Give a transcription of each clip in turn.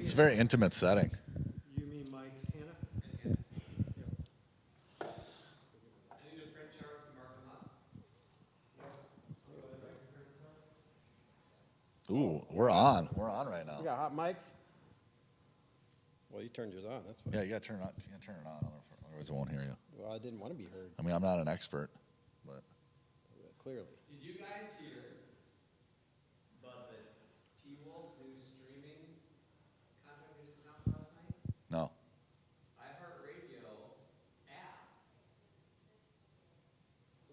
It's a very intimate setting. You mean Mike Hanna? I need to print charts and mark them up. Ooh, we're on. We're on right now. You got hot mics? Well, you turned yours on. That's what. Yeah, you gotta turn it on. You gotta turn it on, otherwise it won't hear you. Well, I didn't want to be heard. I mean, I'm not an expert, but Clearly. Did you guys hear about the T-Wolf new streaming contract they just announced last night? no. iHeartRadio app.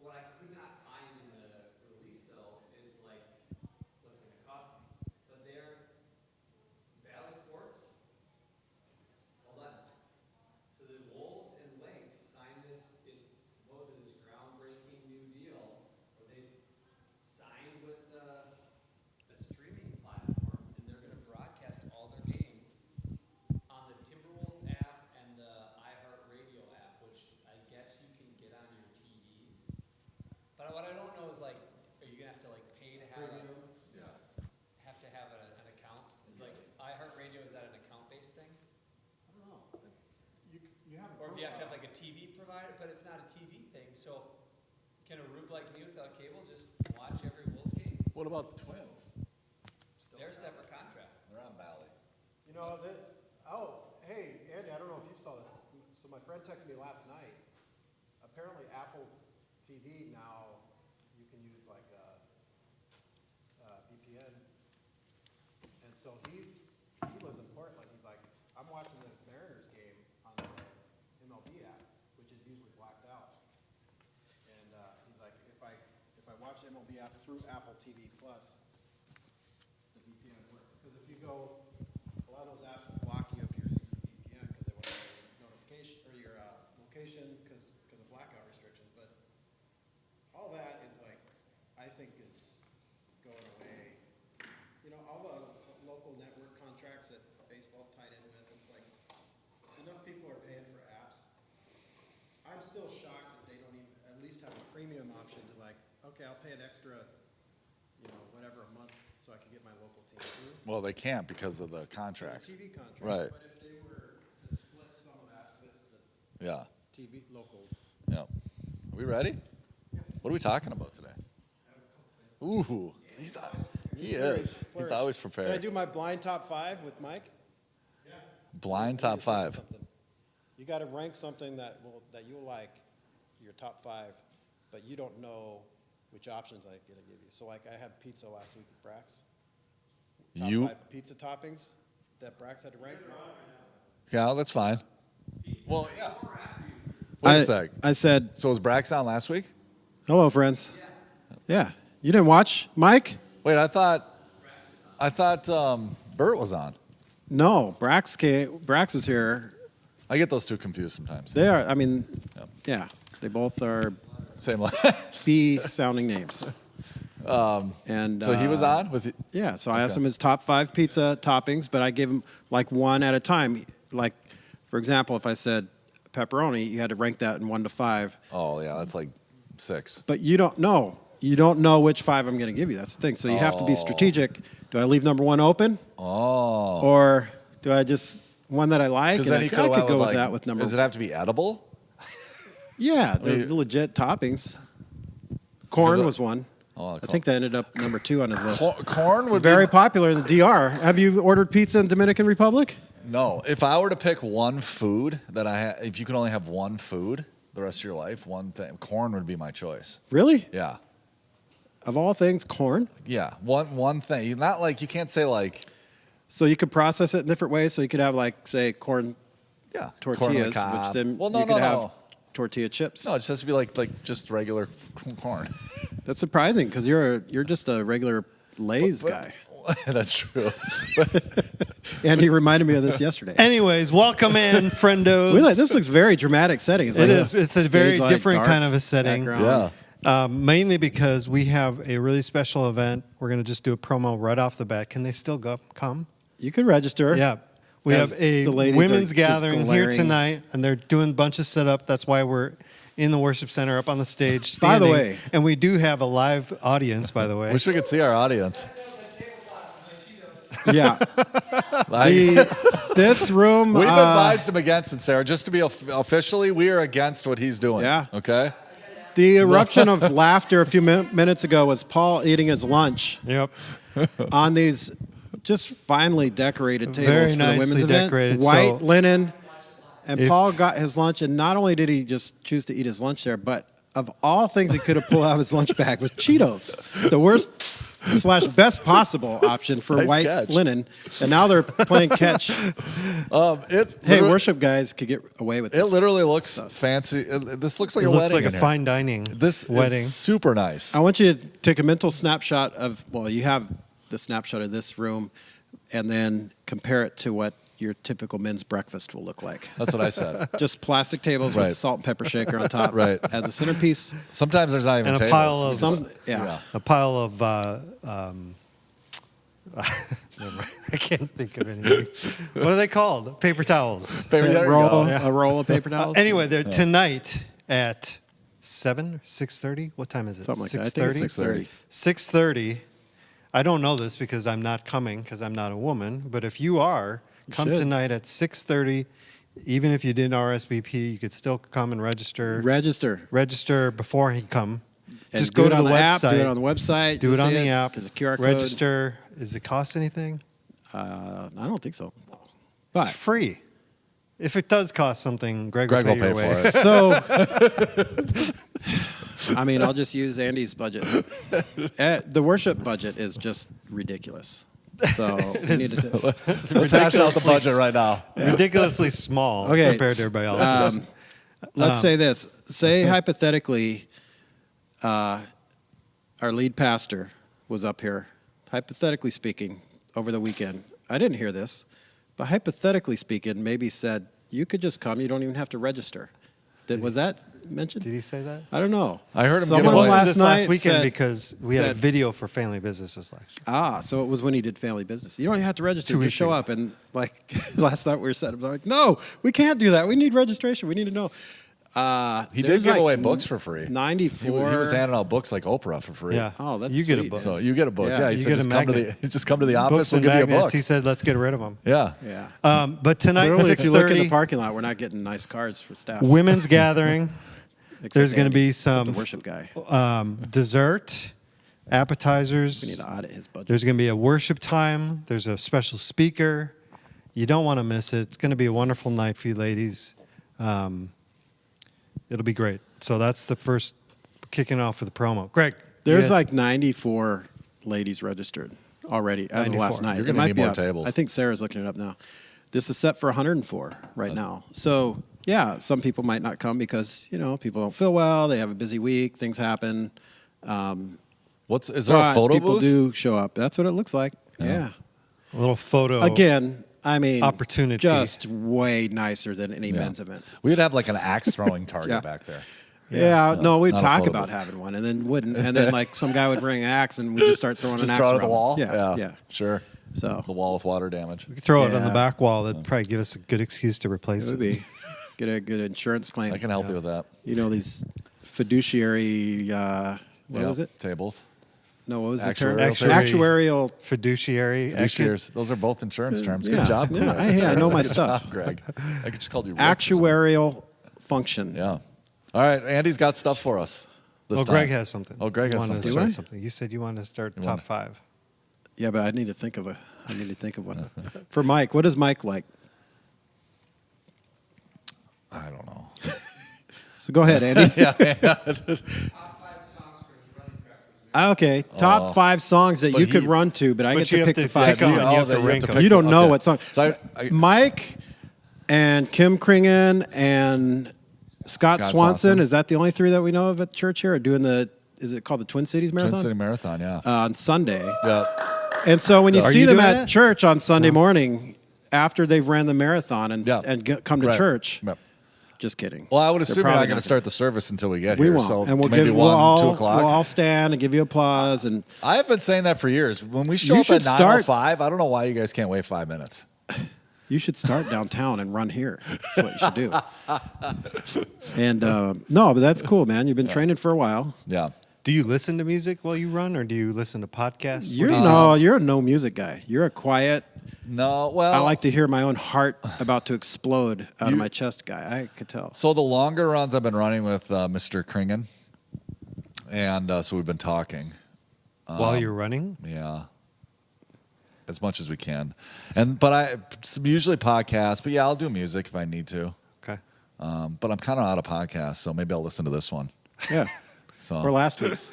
What I could not find in the release though is like what's going to cost me. But they're Valley Sports. Hold on. So the Wolves and Lynx signed this. It's supposedly this groundbreaking new deal where they signed with a streaming platform and they're going to broadcast all their games on the Timberwolves app and the iHeartRadio app, which I guess you can get on your TVs. But what I don't know is like, are you gonna have to like pay to have an account? Is like iHeartRadio, is that an account-based thing? I don't know. You have a Or if you have to have profile. like a TV provider, but it's not a TV thing. So can a rube like me without cable just watch every Wolves game? What about the Twins? They're a separate contract. They're on Valley. You know, hey, Andy, I don't know if you saw this. So my friend texted me last night. Apparently Apple TV now, you can use like VPN. And so he lives in Portland. He's like, I'm watching the Mariners game on the MLB app, which is usually blacked out. And he's like, if I watch the MLB app through Apple TV Plus, the VPN works. Because if you go, a lot of those apps will block you if you're using VPN because they want your notification or your location because of blackout restrictions. But all that is like, I think is going away. You know, all the local network contracts that baseball's tied in with, it's like enough people are paying for apps. I'm still shocked that they don't even at least have a premium option to like, okay, I'll pay an extra, whatever a month so I can get my local team too. Well, they can't because of the contracts. TV contracts. Right. But if they were to split some of that with the Yeah. TV local. Yeah. Are we ready? What are we talking about today? Ooh, he is. He's always Can I prepared. do my blind top 5 with Mike? Blind top 5. Something. You got to rank something that you like, your top 5, but you don't know which options I'm going to give you. So like I had pizza last week at Brax. Top You? 5 pizza toppings that Brax had to rank. Yeah, that's fine. Well, yeah. Wait a sec. I said, So was Brax on last week? hello, friends. Yeah. You didn't watch, Mike? Wait, I thought Bert was on. No. Brax was here. I get those two confused sometimes. They are, I mean, Yep. yeah. They both are Same line. B-sounding names. And So he was on with. Yeah, so I asked Okay. him his top 5 pizza toppings, but I gave him like one at a time. Like, for example, if I said pepperoni, you had to rank that in 1 to 5. Oh yeah, that's like 6. But you don't know. You don't know which 5 I'm going to give you. That's the thing. So you have to be strategic. Do I leave number 1 open? Oh. Or do I just one that I like? Because And then I you could could go with like, that with number Does it have to be edible? Yeah, they're legit toppings. Corn was one. Oh, I think that ended up number 2 on his list. Corn would Very be popular in the DR. Have you ordered pizza in Dominican Republic? No. If I were to pick one food that if you could only have one food the rest of your life, one thing, corn would be my choice. Really? Yeah. Of all things, corn? Yeah. One thing. Not like you can't say like So you could process it in different ways. So you could have like, say, corn corn on the tortillas, cob. which then well, no, you no, could have no. tortilla chips. No, it just has to be like just regular corn. That's surprising because you're just a regular Lay's guy. That's true. And he reminded me of this yesterday. Anyways, welcome in, friendos. This looks very dramatic setting. It's It like is. It's a very stage-like, different dark kind of a setting. background. Yeah. Mainly because we have a really special event. We're going to just do a promo right off the bat. Can they still come? You could register. Yeah. We As have a the ladies women's are just gathering here glaring. tonight, and they're doing a bunch of setup. That's why we're in the worship center up on the stage By the standing. way. And we do have a live audience, by the way. Wish we could see our audience. Yeah. Like, This room. we've advised him against it, Sarah. Just to be officially, we are against what he's doing. Yeah. Okay. The eruption of laughter a few minutes ago was Paul eating his lunch Yep. on these just finely decorated tables Very for the nicely women's event. decorated, White so linen. And if- Paul got his lunch, and not only did he just choose to eat his lunch there, but of all things he could have pulled out of his lunch bag was Cheetos, the worst / best possible option for Nice white catch. linen. And now they're playing catch. Hey, worship guys could get away with this. It literally looks fancy. This looks like It a looks wedding. like a in here. fine dining This wedding. is super nice. I want you to take a mental snapshot of, well, you have the snapshot of this room, and then compare it to what your typical men's breakfast will look like. That's what I said. Just plastic tables Right. with a salt and pepper shaker on top Right. as a centerpiece. Sometimes there's not even And a tables. pile of Yeah. a pile of never mind. I can't think of anything. What are they called? Paper towels. Baby, there you roll, go. a roll of paper towels. Anyway, they're tonight at 7 or 6:30. What time is it? Something like that. I think it's 6:30. 6:30. I don't know this because I'm not coming because I'm not a woman. But if you are, come should. tonight at 6:30. Even if you didn't RSVP, you could still come and register. Register before he come. And Just do go it to on the app, website. do it on the website. Do you it on see the app. There's a QR code. Register. Does it cost anything? I don't think so. It's But free. If it does cost something, Greg Greg will will pay pay your way. for it. so, I mean, I'll just use Andy's budget. The worship budget is just ridiculous. So we need to. Let's hash out the budget right now. Ridiculously small Okay. compared to everybody else's. Let's say this. Say hypothetically, our lead pastor was up here, hypothetically speaking, over the weekend. I didn't hear this, but hypothetically speaking, maybe said, you could just come. You don't even have to register. Was that mentioned? Did he say that? I don't know. I heard him give Someone away- It wasn't last this night last weekend said because we had a that- video for family businesses last year. So it was when he did family business. You don't even have to register. 2 Just weeks show ago. up. And like last night we were set up. Like, no, we can't do that. We need registration. We need to know. He did There's give like away books for free. 94. He was handing out books like Oprah for free. Yeah. Oh, that's you get a sweet. book. So you get a book. Yeah. Yeah, he You said get a just come to the Books office. We'll and give you a magnets. book. He said, let's get rid of them. Yeah. Yeah. But tonight, Clearly, if you look in the 6:30, parking lot, we're not getting nice cars for staff. women's gathering. Except There's going to Andy, be except some the worship guy. dessert, We need appetizers. to audit his budget. There's going to be a worship time. There's a special speaker. You don't want to miss it. It's going to be a wonderful night for you ladies. It'll be great. So that's the first kicking off with the promo. Greg, There's you had- like 94 ladies registered already as of 94. last night. You're It gonna might need be more up. tables. I think Sarah's looking it up now. This is set for 104 right now. So yeah, some people might not come because people don't feel well. They have a busy week. Things happen. Is there a But photo people booth? do show up. That's what it looks like. Yeah. a little photo. Again, I mean, Opportunity. just way nicer than any men's event. We would have like an axe throwing target Yeah. back there. Yeah, no, we'd not a talk photo about booth. having one, and then wouldn't, and then like some guy would bring an axe, and we just start throwing Just an axe throw it at the around. wall. Yeah. Sure. So The wall with water damage. We could throw it on the Yeah. back wall. That'd probably give us a good excuse to replace it it. would be get a good insurance claim. I can help you with that. These fiduciary. What Yeah. was it? Tables. No, what was the term? Actuarial. Actuarial. Fiduciary. Fiduciaries. Those are both insurance terms. Good Yeah. job. Yeah, I know my Good stuff. job, Greg. I just called you Rick. Actuarial function. Yeah. All right. Andy's got stuff for us. This Oh, time. Greg has something. Oh, Greg You has wanted to something. start Do I? something. You said you wanted to start You top wanted- 5. Yeah, but I need to think of one. For Mike, what is Mike like? I don't know. So go ahead, Andy. Top 5 songs for his running practice. Okay, top 5 songs that But you could he- run to, but I But get you to have pick to the 5 pick on. songs. You have to rank them. You don't know Okay. what song. So I- Mike and Kim Kringen and Scott Scott Swanson. Swanson. Is that the only 3 that we know of at church here? Are doing is it called the Twin Cities Marathon? Twin City Marathon, yeah. On Sunday. Yeah. And so when you Are see you them doing at that? church on Sunday morning, after they've ran the marathon and Yeah. come to Right. church, Yep. just kidding. Well, I would They're assume you're probably not going to start the service until we get We here. won't, So and we'll maybe give 1, 2 we'll o'clock. all stand and give you applause. And I have been saying that for years. When we show You up should at start- 9:05, I don't know why you guys can't wait 5 minutes. you should start downtown and run here. That's what you should do. And no, but that's cool, man. You've been training for a while. Yeah. Do you listen to music while you run, or do you listen to podcasts? You're a no music guy. You're a quiet. No, well, I like to hear my own heart about to explode out of my chest guy. I could tell. So the longer runs I've been running with Mr. Kringen, and so we've been talking. While you're running? Yeah. As much as we can. But I usually podcasts, but yeah, I'll do music if I need to. Okay. But I'm kind of out of podcasts, so maybe I'll listen to this one. Yeah. So Or last week's.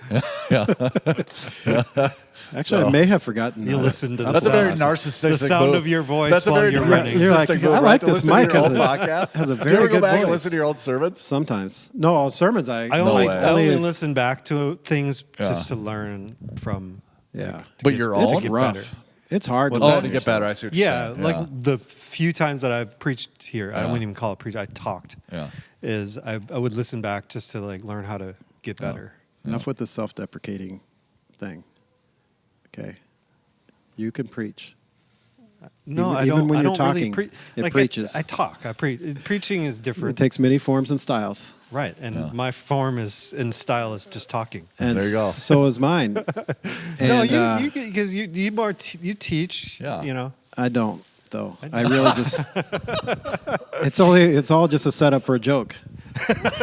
yeah. Actually, I may have forgotten. You listen to That's a very the narcissistic sound move. of your voice That's a while very you're running. You're like, narcissistic move, I right, like to this listen to mic your has own a- podcast. has a Do you very ever go good back and voice. listen to your old sermons? Sometimes. No, sermons I I only, way. I only if- listen back to things Yeah. just to learn from. Yeah. But your It's own? get rough. better. It's hard. What's to that? Oh, listen to get yourself. better. I see what you're Yeah, saying. like the few times that I've preached here, I Yeah. wouldn't even call it preach. I talked. Yeah. Is I would listen back just to like learn how to get better. Enough with the self-deprecating thing. Okay. You can preach. No, Even- I even don't. when I you're don't really talking, preach. it Like preaches. I talk. I preach. Preaching is It different, takes many forms and styles. right? And my form is and style is just talking. And There you go. so is mine. And, No, you because you more you teach. Yeah. You know. I don't, though. I really just. It's all just a setup for a joke.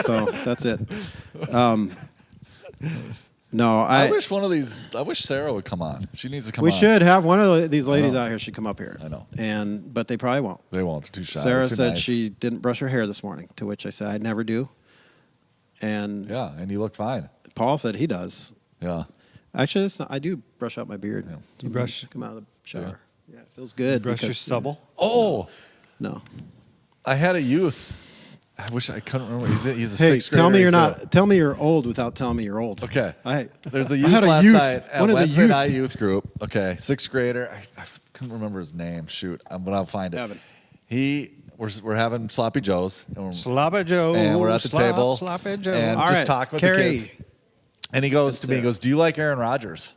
So that's it. No, I wish Sarah would come on. She needs to come on. We should have one of these ladies out here should come up here. I know. But they probably won't. They won't. They're too shy. Sarah They're too said nice. she didn't brush her hair this morning, to which I said I never do. And Yeah, and you look fine. Paul said he does. Yeah. Actually, I do brush out my beard. You brush- Come out of the shower. Yeah, it feels good. Brush your because- stubble. Oh, No. I had a youth. I wish I couldn't remember. He's a Hey, sixth grader. tell me you're He's not. Tell me you're old without telling me you're old. Okay. There's a I youth had a last youth- night at one of the Wednesday youth- night youth group. Okay, sixth grader. I couldn't remember his name. Shoot, but I'll find it. Evan. We're having sloppy joes. Sloppy Joe. And we're at the table. Sloppy Joe. And All just right, talking with Carrie. the kids. And he goes to me, he goes, "Do you like Aaron Rodgers?"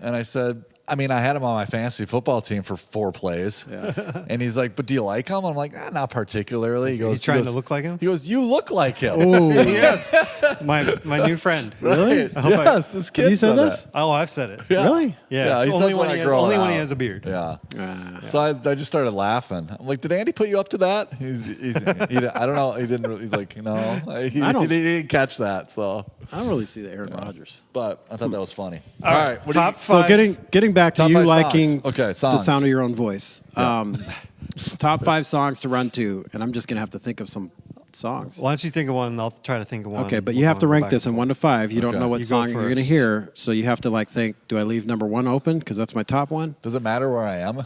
And I said, I mean, I had him on my fantasy football team for 4 plays. Yeah. And he's like, "But do you like him?" I'm like, not particularly. He goes, He's trying to look like him? He goes, "You look like him." Yes, my new friend. Really? Right. Yes, his kid Have you said said this? that. Oh, I've said it. Yeah. Really? Yeah, he it's says only when I he has, grow only when he out. has a beard. Yeah. So I just started laughing. I'm like, "Did Andy put you up to that?" I don't know. He didn't. He's like, "No, he didn't catch that." So, I don't really see the Aaron Rodgers. but I thought that was funny. All right, what do top you- five. So getting back to Top you 5 songs. liking Okay, the songs. sound of your own voice. Top 5 songs to run to, and I'm just gonna have to think of some songs. Why don't you think of one? I'll try to think of one. Okay, but you have to We'll rank go this in back 1 to 5. You don't Okay. know what You go song you're gonna first. hear, so you have to think: do I leave number 1 open because that's my top one? Does it matter where I am?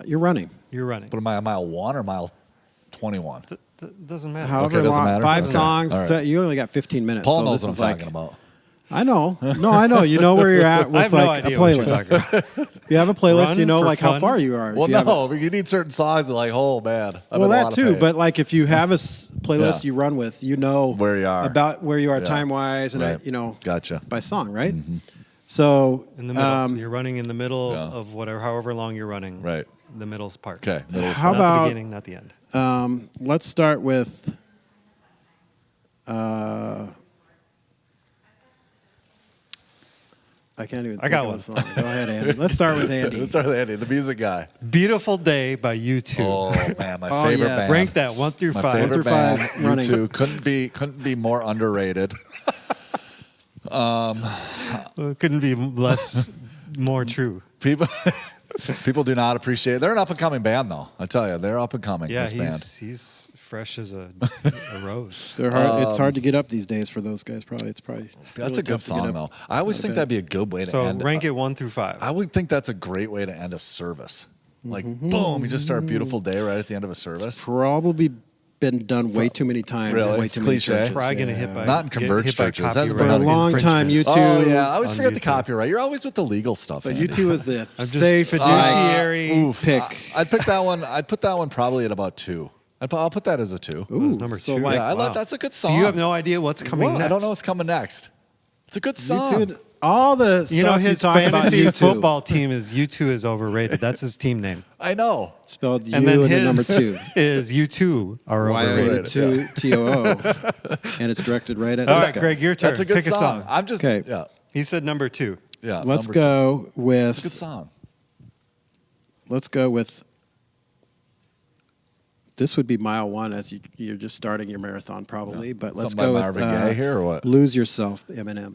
You're running. You're running. But am I on mile 1 or mile 21? Doesn't matter. However doesn't long, matter? 5 Okay. songs. All right. So you only got 15 minutes. Paul so knows this what is I'm like, talking about. I know. No, I know. You know where you're at with I have no like a idea what you're playlist. talking about. If you have a playlist, Run you know for like how fun? far you are. If Well, you have a- no, but you need certain songs that like, oh man. I've well, been a that lot of too. pain. But like, if you have a playlist Yeah. you run with, you know Where you are. about where you are Yeah. time wise, and Right. Gotcha. by song, right? So In the middle. You're running in the middle Yeah. of whatever, however long you're running. Right. The middle's part. Okay. Middle How Not about- the beginning, not the end. let's start with. I can't even. I got think one. of a song. Go ahead, Andy. Let's start with Andy. Let's start with Andy, the music guy. Beautiful Day by U2. Oh man, my Oh, favorite yes. band. Rank that 1 through My 5. favorite through band. 5, running. U2 couldn't be more underrated. Couldn't be less, more true. People do not appreciate. They're an up and coming band, though. I tell you, they're up and coming. Yeah, this band. he's fresh as a rose. They're hard, it's hard to get up these days for those guys. It's probably. That's really a good tough to get song, up. though. I always Not think bad. that'd be a good way to So end. rank it 1 through 5. I would think that's a great way to end a service. Like, boom, you just start a beautiful day right at the end of a service. Probably been done way too many times. Really? in way It's too many cliche? churches. Probably gonna hit by Not in get converged hit by churches. That's copyright for a long time, infringements. U2 Oh yeah, I always on forget the YouTube. copyright. You're always with the legal stuff. But Andy. U2 is the just safe fiduciary pick. I'd pick that one. I'd put that one probably at about 2. I'll put that as a 2. That was number so 2. like- yeah, I Wow. love that's a good So song. you have no idea what's coming Well, next. I don't know what's coming next. It's a good song. U2, all the stuff You know, his talk about fantasy U2 football team is U2 is overrated. That's his team name. I know. spelled U And then and then his number 2. is U2 are overrated. YOU2TOO, and it's directed right at All this right, guy. Greg, your turn. That's a good Pick song. a song. I'm just Okay. yeah. He said number 2. Yeah. Let's number two. go with. It's a good song. Let's go with. This would be mile 1 as you're just starting your marathon, probably. But let's Something go by with Marvin Gaye here or what? "Lose Yourself," Eminem.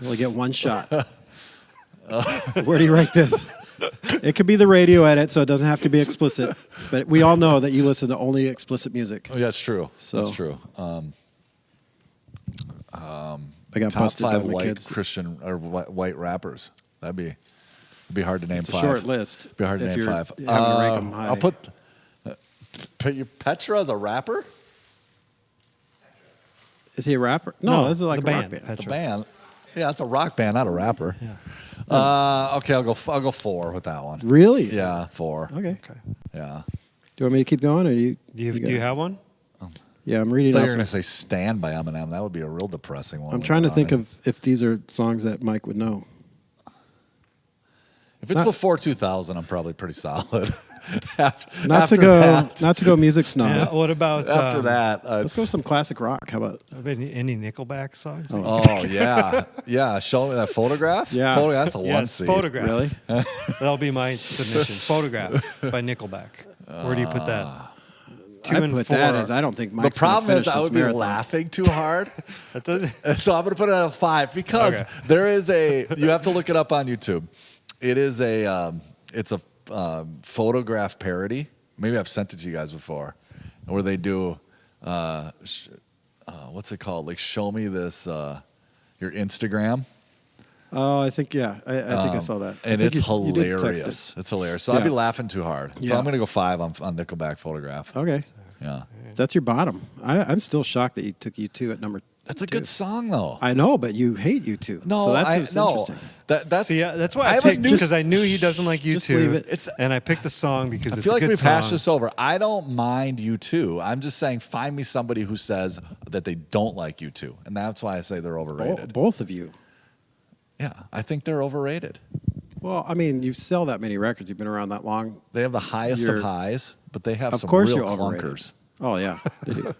You only get one shot. Where do you rank this? It could be the radio edit, so it doesn't have to be explicit. But we all know that you listen to only explicit music. Oh, yeah, that's true. So- That's true. I got Top busted 5 by my white kids. Christian or white rappers. It'd be hard to name It's a 5. short list. It'd be hard to if name you're 5. having to rank 'em high. I'll put Petra as a rapper. Is he a rapper? No, this is like the a rock band, band. Petra. The band. Yeah, it's a rock band, not a rapper. Okay, I'll go 4 with that one. Really? Yeah, 4. Okay. Yeah. Do you want me to keep going, or do you? Do you got do you it? have one? Yeah, I'm I reading. thought Off you were of- going to say "Stand" by Eminem. That would be a real depressing one. I'm trying to think of if these are songs that Mike would know. If it's not- before 2000, I'm probably pretty solid. Not to go music snob. Yeah, what about After that, Let's go some classic rock. How about? any Nickelback songs? Oh yeah, yeah. Show me that photograph. Yeah. That's a one Yes, seed. Photograph. Really? That'll be my submission. Photograph by Nickelback. Where do you put that? 2 I and put 4. that as I don't think The Mike's problem is finish I this would be marathon. laughing too hard, That doesn't- so I'm going to put it at a 5 because Okay. there is a. You have to look it up on YouTube. It is a. It's a photograph parody. Maybe I've sent it to you guys before, where they do. What's it called? Like, show me this. Your Instagram. Oh, I think I think I saw that. I And think it's you did text hilarious. It's hilarious. So I'd be Yeah. laughing too hard. So Yeah. I'm going to go 5 on Nickelback photograph. it. Okay, Yeah. that's your bottom. I'm still shocked that you took U2 at number. That's a 2. good song, though. I know, but you hate U2. No, so that's I what's no. interesting. That's See, that's why I have picked a new because I knew he doesn't like Just leave U2. it. And I picked the song because I it's feel a like good we've hashed song. this over. I don't mind you too. I'm just saying, find me somebody who says that they don't like you too, and that's why I say they're overrated. Both of you. Yeah, I think they're overrated. Well, I mean, you sell that many records. You've been around that long. They have the highest You're- of highs, but they have Of some course, real you're overrated. clunkers. Oh yeah, they do.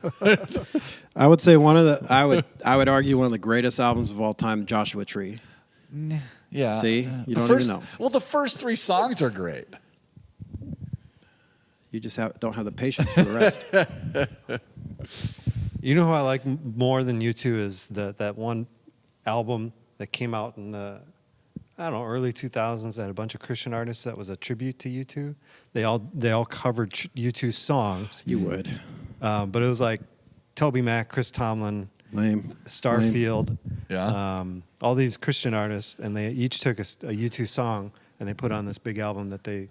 I would say one of the. I would argue one of the greatest albums of all time, Joshua Tree. Yeah. See? You The don't first, even know. Well, the first 3 songs are great. You just don't have the patience for the rest. You know who I like more than U2 is that one album that came out in the early 2000s that had a bunch of Christian artists that was a tribute to U2. They all covered U2 songs. You would. But it was like Toby Mac, Chris Tomlin, Lame. Starfield, Yeah. all these Christian artists, and they each took a U2 song and they put on this big album that they,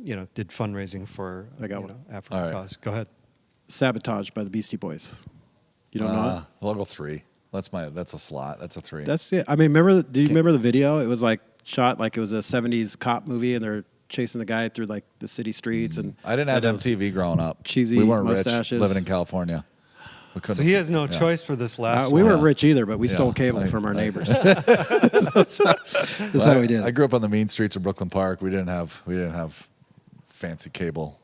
Yeah. did fundraising for. I got one. African All right. cause. Go ahead. Sabotage by the Beastie Boys. You don't know it? Well, I'll go 3. That's a slot. That's a 3. That's it. I mean, do you remember the video? It was like shot like it was a 70s cop movie, and they're chasing the guy through like the city streets. And I didn't have had those- MTV growing up. cheesy we weren't mustaches. rich living in California. We couldn't So he has no yeah. choice for this last we one. weren't rich either, but we Yeah. stole cable from our I- neighbors. That's how we did I it. grew up on the mean streets of Brooklyn Park. We didn't have fancy cable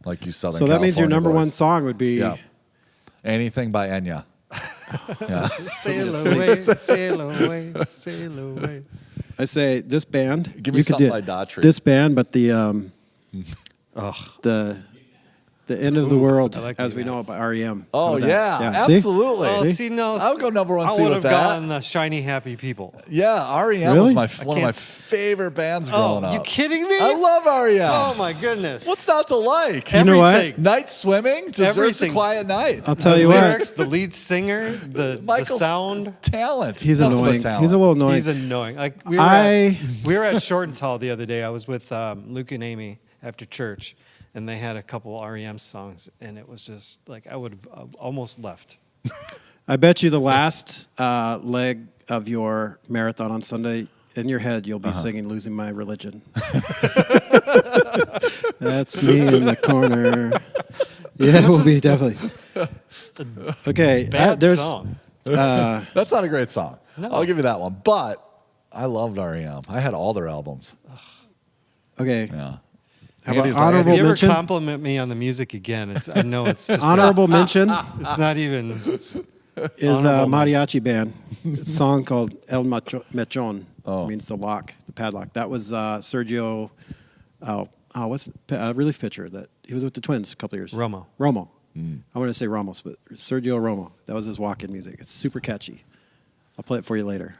like you Southern So that means your California number boys. one song would be Yeah. Anything by Enya. Yeah. Sail away, sail away, sail away. I say this band. Give me you could something do by Daughtry. This band, but the the end of the world, I like as the we know it by REM. Oh How about yeah, that? See? absolutely. Oh, see, no, I would go number 1 I seed would with have that. gone the Shiny Happy People. Yeah, REM Really? was one of can't my s- favorite bands Oh, growing up. you kidding me? I love REM. Oh my goodness. What's not to like? You know what? Everything. Night swimming deserves Everything. a quiet night. I'll tell the you lyrics, the lead singer, the Michael's sound. talent. He's Nothing but annoying. talent. He's a little annoying. He's annoying. Like we were at Short and Tall the other day. I was with Luke and Amy after church, and they had a couple REM songs, and it was just like I would have almost left. I bet you the last leg of your marathon on Sunday, in your head, you'll be singing "Losing My Religion." That's me in the corner. Yeah, it will be definitely. Okay, Bad there's song. That's not a great song. I'll give you that one. But I loved REM. I had all their albums. Okay. Yeah. How about Andy's honorable If you ever mention? compliment me on the music again, I know it's just Honorable mention it's not even. is a Honorable mariachi band. A song called El Mechon. Oh. Means the lock, the padlock. That was Sergio. Relief pitcher that he was with the Twins a couple years. Romo. I want to say Ramos, but Sergio Romo. That was his walk-in music. It's super catchy. I'll play it for you later.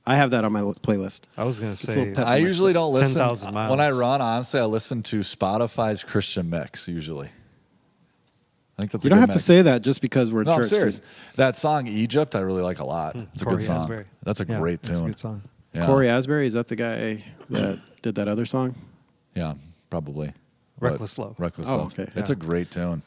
I have that on my playlist. I was gonna It's a say. little pep- I usually don't listen. 10,000 miles. When I run, honestly, I listen to Spotify's Christian mix usually. I think that's You a don't good have to mix. say that just because we're No, I'm church. serious. That song Egypt, I really like a lot. It's a Corey good song. Asbury. That's a Yeah, great tune. That's a good song. Yeah. Corey Asbury, is that the guy that did that other song? Yeah, probably. Reckless But- Love. Reckless Oh, Love. okay. It's Yeah. a great tune.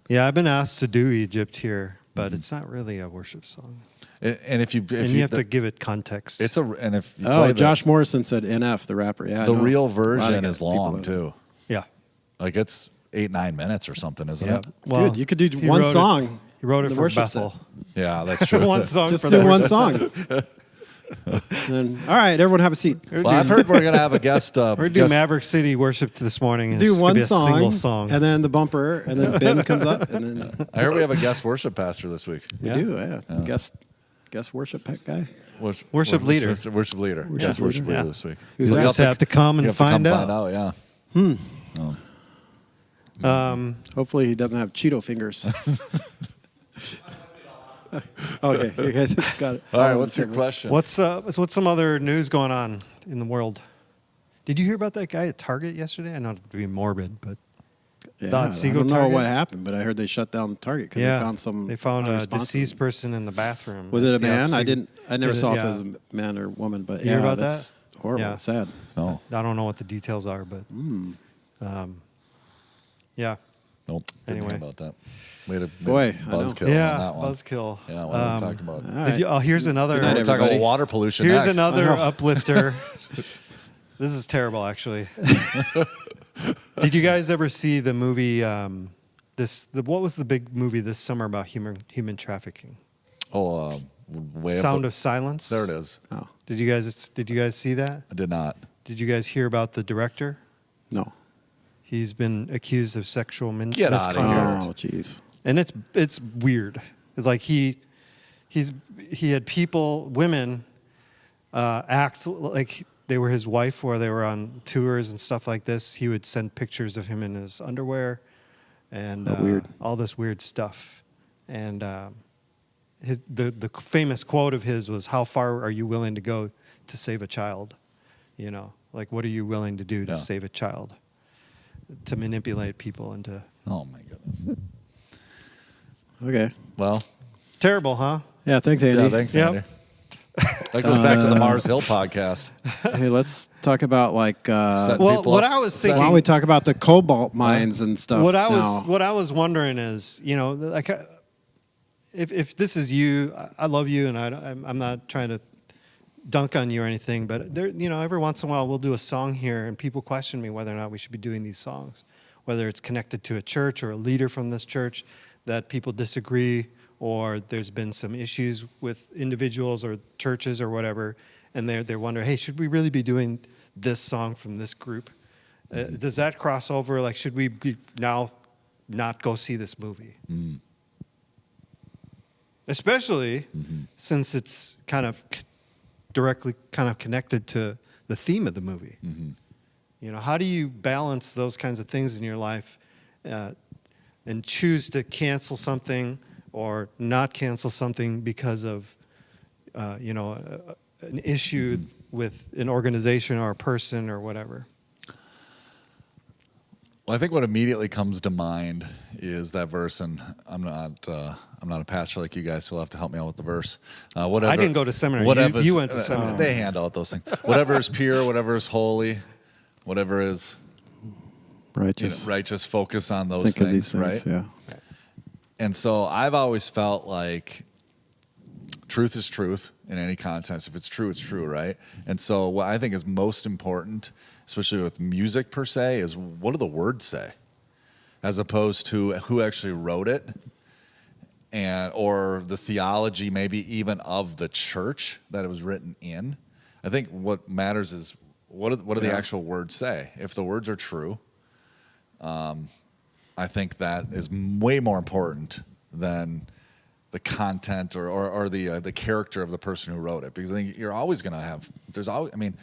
Yeah, I've been asked to do Egypt here, but Mm-hmm. it's not really a worship song. And if you And you have to give it context. it's and if you Oh, play Josh Morrison said NF, the rapper. Yeah, I the know. real A lot of version guys- is people long that- too. Yeah. Like it's 8-9 minutes or something, isn't Yeah. it? Well, Dude, you could do he one wrote it- song. He wrote it The for worship Bethel. Yeah, that's true. One song Just for do the one worship song. And, all right, everyone have a seat. Well, I've heard we're gonna have a guest. We're doing guest Maverick City worship this morning. And Do it's gonna one be a song, single song. and then the bumper, and then Ben comes up, and then I heard we have a guest worship pastor this week. we Yeah. do. Yeah, guest worship guy. Worship leader. Worship leader. Worship Yes, worship leader. leader Yeah. this week. Who's You'll that? just have to come You and have to find come out. find out. Yeah. Hopefully, he doesn't have Cheeto fingers. Okay, you guys got it. All right. What's your question? What's some other news going on in the world? Did you hear about that guy at Target yesterday? I know to be morbid, but Yeah, Don I Siegel don't know Target? what happened, but I heard they shut down Target because they found a unresponsive- deceased person in the bathroom. Was it a at the man? Siegel- I never saw if yeah. it was a man or woman, but You hear yeah, about that's horrible. Yeah. It's sad. No. I don't know what the details are, but yeah. Nope. Didn't hear Anyway. about that. We had a Boy, I know. buzzkill Yeah, on that one. buzzkill. Yeah, what are we talking about? All right. Here's another. Good night, We're talking about everybody. water pollution Here's next. another I know. uplifter. This is terrible, actually. Did you guys ever see the movie? What was the big movie this summer about human trafficking? Oh, way up Sound the- of Silence. There it is. Oh Did you guys see that? I did not. Did you guys hear about the director? no. He's been accused of sexual Get outta misconduct. here. Oh jeez. And it's weird. It's like he had women act like they were his wife, or they were on tours and stuff like this. He would send pictures of him in his underwear, and weird. all this weird stuff. And the famous quote of his was, "How far are you willing to go to save a child? You know, like what are you willing to do to Yeah. save a child? To manipulate people into Oh my goodness. Okay. Well, terrible, huh? Yeah. Thanks, Andy. yeah. Thanks, Yep. Andy. That goes back to the Mars Hill podcast. Hey, let's talk about like. Set Well, people what up. I was Set- thinking- Why don't we talk about the cobalt mines and stuff? What I now? was wondering is, you know, like, if this is you, I love you, and I'm not trying to dunk on you or anything, but there, you know, every once in a while we'll do a song here, and people question me whether or not we should be doing these songs, whether it's connected to a church or a leader from this church that people disagree, or there's been some issues with individuals or churches or whatever, and they wonder, hey, should we really be doing this song from this group? Does that cross over? Like, should we be now not go see this movie? Especially since it's kind of directly kind of connected to the theme of the movie. You know, how do you balance those kinds of things in your life and choose to cancel something or not cancel something because of, you know, an issue with an organization or a person or whatever? Well, I think what immediately comes to mind is that verse, and I'm not a pastor like you guys, so you'll have to help me out with the verse. Whatever, I didn't go to seminary. Whatever's- You went to seminary. They hand out those things. Whatever is pure, whatever is holy, whatever is righteous. righteous. Focus on those Think things, of these things. right? Yeah. And so I've always felt like truth is truth in any context. If it's true, it's true, right? And so what I think is most important, especially with music per se, is what do the words say, as opposed to who actually wrote it. and or the theology maybe even of the church that it was written in. I think what matters is what do the actual words say. If the words are true, I think that is way more important than the content or the character of the person who wrote it, because I think you're always going to have, there's always, I mean,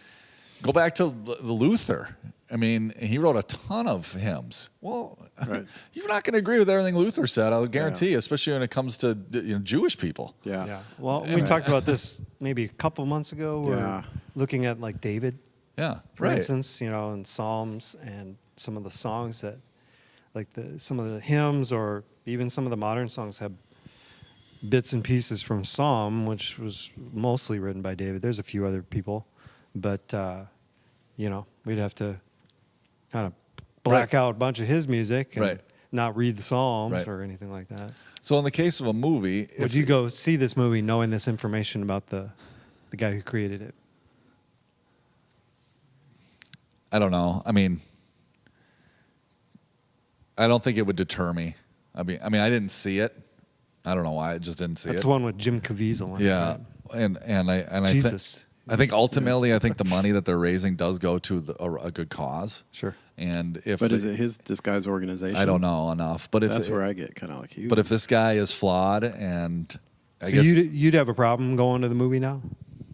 go back to the Luther. I mean, he wrote a ton of hymns. Well, Right. you're not going to agree with everything Luther said, I'll guarantee, especially when it comes to Jewish people. Yeah. Yeah. Well, we talked about this maybe a couple months ago. We're Yeah. looking at like David, Yeah, for right. instance, in Psalms and some of the songs that, like some of the hymns or even some of the modern songs have bits and pieces from Psalm, which was mostly written by David. There's a few other people, but we'd have to kind of black out a bunch of his music and Right. not read the Psalms Right. or anything like that. So in the case of a movie, Would you go see this movie knowing this information about the guy who created it? I don't know. I mean, I don't think it would deter me. I mean, I didn't see it. I don't know why. I just didn't see That's it. the one with Jim Caviezel in it, Yeah, right? and I Jesus. I think ultimately, I think the money that they're raising does go to a good cause. Sure. And if But is it this guy's organization? I don't know enough, but if That's where I get kind of like you. but if this guy is flawed, and I So guess you'd have a problem going to the movie now,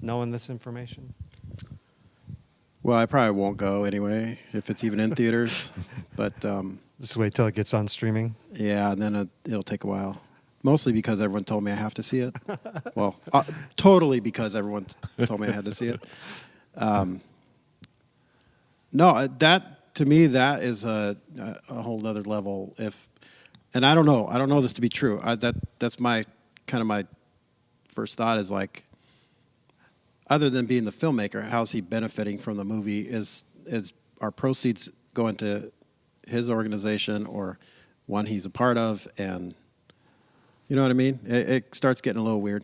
knowing this information? Well, I probably won't go anyway if it's even in theaters. But Just wait till it gets on streaming. yeah, and then it'll take a while. Mostly because everyone told me I have to see it. Well, totally because everyone told me I had to see it. No, that to me that is a whole other level. And I don't know this to be true. That's my first thought is like, other than being the filmmaker, how's he benefiting from the movie? Is our proceeds going to his organization or one he's a part of? And you know what I mean? It starts getting a little weird.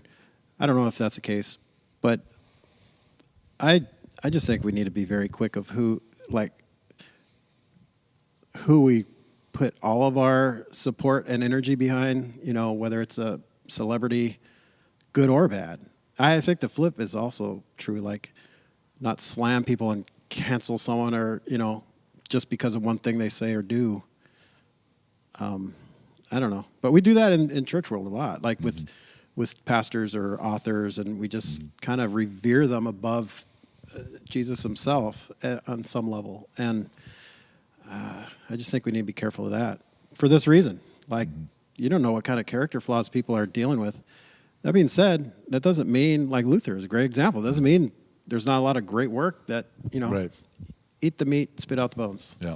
I don't know if that's the case, but I just think we need to be very quick of who we put all of our support and energy behind, whether it's a celebrity, good or bad. I think the flip is also true, like not slam people and cancel someone or, just because of one thing they say or do. I don't know. But we do that in church world a lot, like with pastors or authors, and we just kind of revere them above Jesus himself on some level. And I just think we need to be careful of that for this reason. Like, you don't know what kind of character flaws people are dealing with. That being said, that doesn't mean, like Luther is a great example, it doesn't mean there's not a lot of great work that, Right. eat the meat, spit out the bones. Yeah.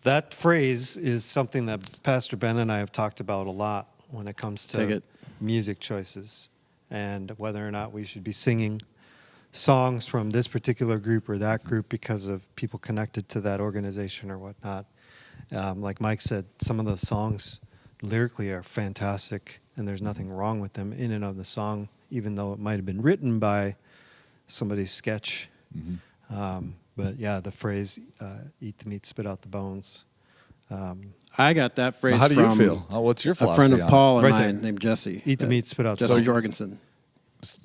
That phrase is something that Pastor Ben and I have talked about a lot when it comes Take to it. music choices and whether or not we should be singing songs from this particular group or that group because of people connected to that organization or whatnot. Like Mike said, some of the songs lyrically are fantastic, and there's nothing wrong with them in and of the song, even though it might have been written by somebody's sketch. But yeah, the phrase "eat the meat, spit out the bones." I got that phrase How do you from feel? What's your a philosophy friend of on it? Paul and Right mine there. named Jesse. Eat the meat, spit out the Jesse bones. Jorgensen.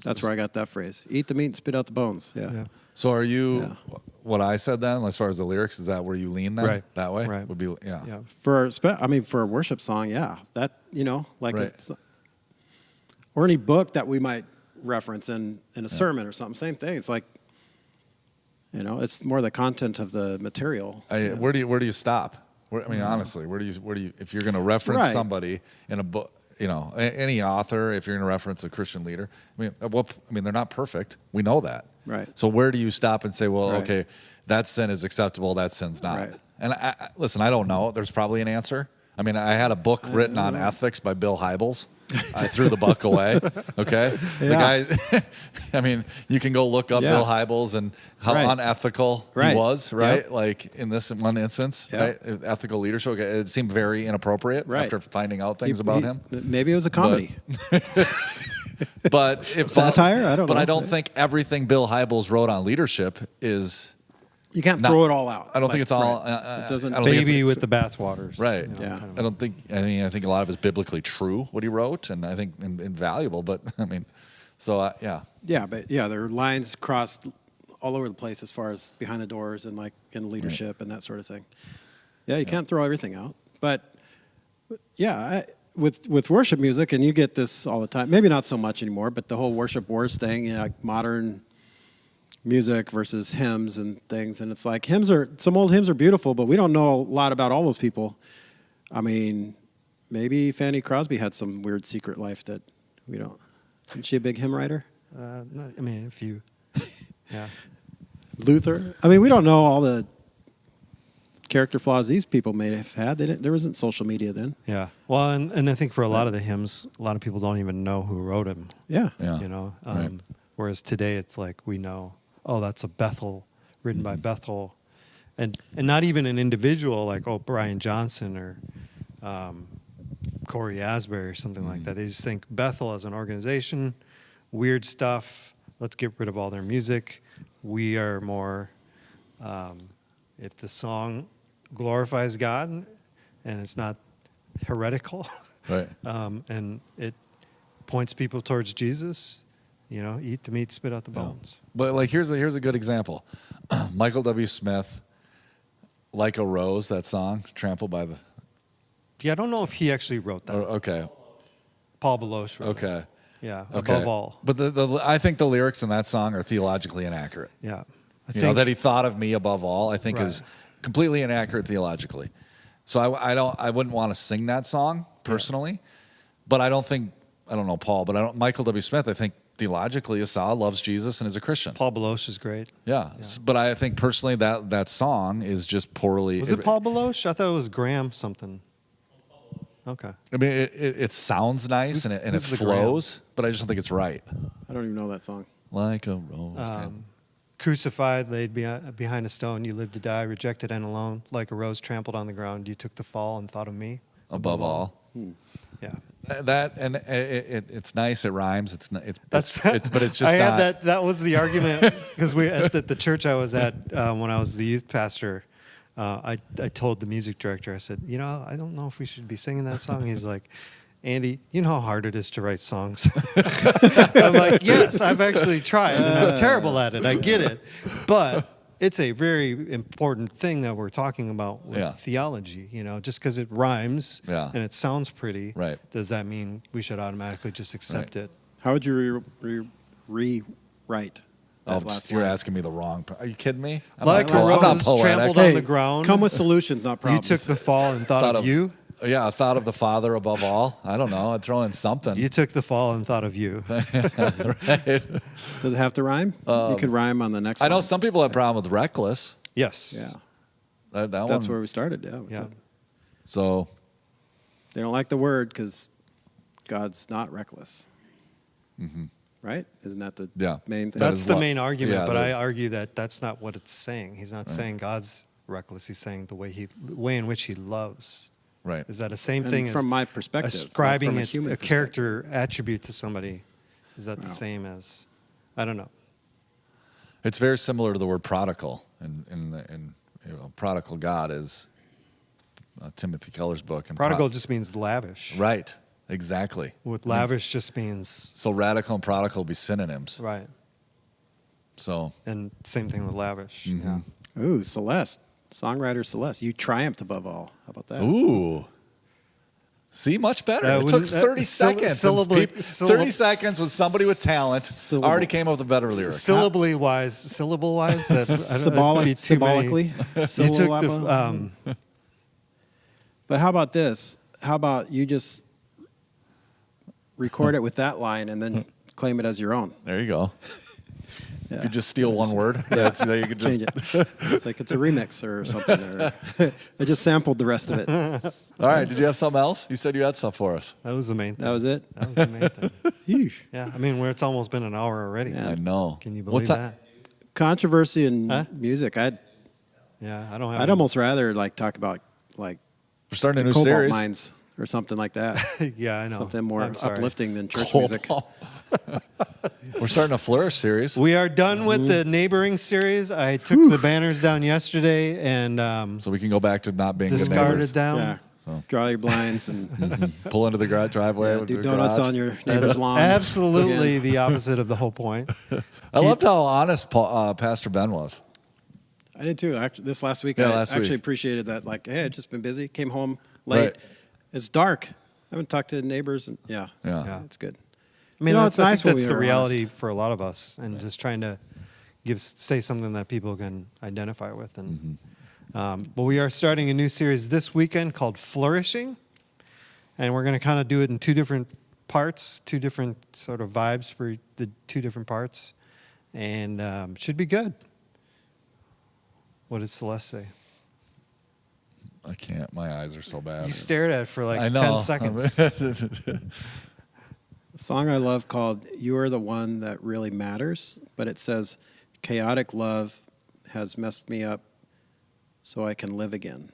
That's where I got that phrase. Eat the meat and spit out the bones. Yeah. Yeah. So are you Yeah. what I said then, as far as the lyrics? Is that where you lean then? Right. That way? Right. Would be yeah. Yeah. For a worship song, yeah. That, like Right. or any book that we might reference in a sermon or something. Same thing. It's like, it's more the content of the material. Where do you stop? Honestly, where do you if you're going to reference Right. somebody in a book, any author, if you're going to reference a Christian leader, they're not perfect. We know that. Right. So where do you stop and say, well, Right. okay, that sin is acceptable, that sin's not? Right. And listen, I don't know. There's probably an answer. I had a book written on ethics by Bill Hybels. I threw the book away. Okay. Yeah. The guy, you can go look up Yeah. Bill Hybels and how Right. unethical Right. he was, right? Yep. Like in this one instance, Yep. right? Ethical leadership. Okay, it seemed very inappropriate Right. after finding out things about him. Maybe it was a comedy. But if Satire? I don't But know. I don't think everything Bill Hybels wrote on leadership is You can't Not- throw it all out. I don't think it's all. It doesn't. I don't think it's- Baby with the bathwaters. Right. Yeah. I don't think. I think a lot of it's biblically true what he wrote, and I think invaluable. But I mean, so yeah. Yeah, but yeah, there are lines crossed all over the place as far as behind the doors and like in leadership and that sort of thing. Yeah, you can't throw everything out. But yeah, with worship music, and you get this all the time. Maybe not so much anymore, but the whole worship wars thing, you know, like modern music versus hymns and things. And it's like some old hymns are beautiful, but we don't know a lot about all those people. I mean, maybe Fanny Crosby had some weird secret life that we don't. Isn't she a big hymn writer? I mean, if you, yeah. Luther. I mean, we don't know all the character flaws these people may have had. There wasn't social media then. Yeah. Well, and I think for a lot of the hymns, a lot of people don't even know who wrote them. Yeah. Yeah. You know, Right. whereas today it's like we know, oh, that's a Bethel, written by Bethel, and not even an individual like Brian Johnson or Corey Asbury or something like that. They just think Bethel as an organization, weird stuff. Let's get rid of all their music. We are more, if the song glorifies God and it's not heretical, Right. and it points people towards Jesus, you know, eat the meat, spit out the bones. But like here's a good example. Michael W. Smith, "Like a Rose," that song, trampled by the. Yeah, I don't know if he actually wrote that. Okay. Paul Beloche wrote it. Okay. Yeah, Okay. above all. But I think the lyrics in that song are theologically inaccurate. Yeah. You know, that he thought of me above all, I think Right. is completely inaccurate theologically. So I wouldn't want to sing that song personally, but I don't know Paul, but Michael W. Smith, I think theologically is solid, loves Jesus and is a Christian. Paul Beloche is great. Yeah. But I think personally that song is just poorly. Was it Paul Beloche? I thought it was Graham something. Okay. I mean, it sounds nice and it who's the flows, but I just don't think it's right. I don't even know that song. Like a rose. Crucified, laid behind a stone, you lived to die, rejected and alone, like a rose trampled on the ground. You took the fall and thought of me above all. Yeah. That and it's nice. It rhymes. But it's just I not. had that was the argument because we at the church I was at when I was the youth pastor. I told the music director, I said, you know, I don't know if we should be singing that song. He's like, Andy, you know how hard it is to write songs. I'm like, yes, I've actually tried, and I'm terrible at it. I get it, but it's a very important thing that we're talking about with theology. You know, just because it rhymes and it sounds pretty, Right. does that mean we should automatically just accept it? How would you rewrite that last You're line? asking me the wrong. Are you kidding me? I'm Like not- a I'm not rose poetic. trampled Hey, on the ground. Come with solutions, not You problems. took the fall and thought of you. Yeah, I thought of the Father above all. I don't know. I'd throw in something. You took the fall and thought of you. Right? Does it have to rhyme? You could rhyme on the next I know line. some people have a problem with reckless. Yes. Yeah. That That's one. where we started, yeah. Yeah. So They don't like the word because God's not reckless. Right? Isn't that the Yeah. main thing? That That's is the what- main argument, yeah, but that I is. argue that that's not what it's saying. He's not saying God's reckless. He's saying the way in which he loves. right. Is that the same And thing as from my perspective, not ascribing from a a human perspective. character attribute to somebody? Is that the No. same as? I don't know. It's very similar to the word prodigal, and prodigal God is Timothy Keller's book. And Prodigal just means lavish. right, exactly. With lavish just means So radical and prodigal be synonyms. right. So And same thing with lavish. Yeah. Ooh, Celeste. Songwriter Celeste. You triumphed above all. How about that? ooh. See, much better. That It took wouldn't- 30 seconds. and peop- 30 syllable- seconds with somebody with talent Syllable. already came up with a better lyric. Syllable wise, that's that'd be too many. Symbolically. You took the Syllable. But how about this? How about you just record it with that line and then claim it as your own? There you go. Yeah. You could just steal one word. That's you could just. Change it. It's like it's a remix or something. Or I just sampled the rest of it. All right. Did you have something else? You said you had stuff for us. That was the main thing. That was it. That was the main thing. Yeesh. Yeah, I mean, it's almost been an hour already. Yeah. I know. Can you What believe ti- that? Controversy in Huh? music. Yeah, I don't have. I'd almost rather like talk about like We're starting a new cobalt series. mines or something like that. Yeah, I know. Something more I'm sorry. uplifting than church Cole music. Paul. We're starting a Flourish series. We are done with the neighboring series. I took the banners down yesterday and So we can go back to not being good discarded neighbors. them. Yeah. Draw your blinds and Pull into the driveway. with do the donuts garage. on your neighbor's lawn. Absolutely Again. the opposite of the whole point. I loved how honest Pastor Ben was. I did too. Actually, this last week, Yeah, I last actually week. appreciated that. Like, hey, I've just been busy. Came home late. Right. It's dark. I haven't talked to neighbors, and yeah, Yeah. it's good. I mean, You know, that's, it's nice I think when that's we the are reality honest. for a lot of us, and just trying to say something that people can identify with. And but we are starting a new series this weekend called Flourishing, and we're going to kind of do it in two different parts, two different sort of vibes for the two different parts, and should be good. What did Celeste say? I can't. My eyes are so bad. You stared at it for like I 10 know. seconds. A song I love called "You Are the One That Really Matters," but it says, "Chaotic love has messed me up, so I can live again."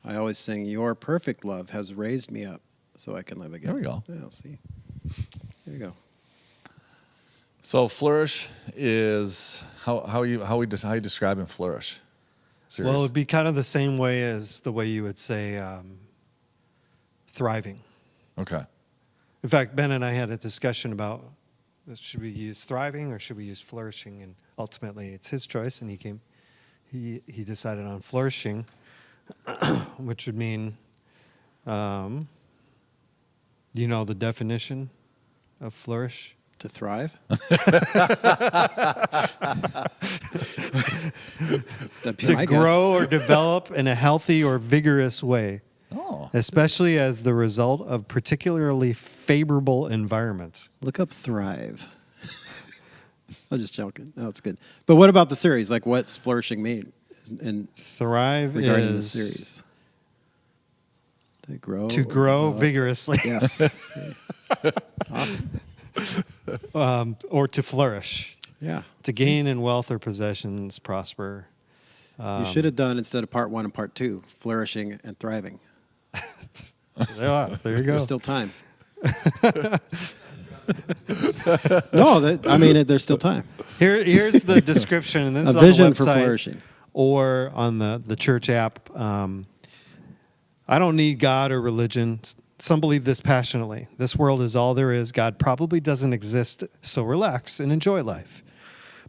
I always sing, "Your perfect love has raised me up, so I can live again." There we go. Yeah, see. There you go. So Flourish is how you describing Flourish? Serious. Well, it would be kind of the same way as the way you would say thriving. Okay. In fact, Ben and I had a discussion about should we use thriving or should we use flourishing, and ultimately it's his choice, and he decided on flourishing, which would mean, you know, the definition of flourish. To thrive. That'd be To my grow or develop in a healthy or vigorous way, Oh. especially as the result of particularly favorable environments. guess. Look up thrive. I'm just joking. No, it's good. But what about the series? Like, what's flourishing mean? And Thrive regarding is the series, to grow. to grow vigorously. Yes. Awesome. Or to flourish, Yeah. to gain in wealth or possessions, prosper. You should have done, instead of part 1 and part 2, flourishing and thriving. Yeah, there you go. There's still time. There's still time. Here's the description, and this A is vision on the for website flourishing. or on the church app. I don't need God or religion. Some believe this passionately. This world is all there is. God probably doesn't exist, so relax and enjoy life.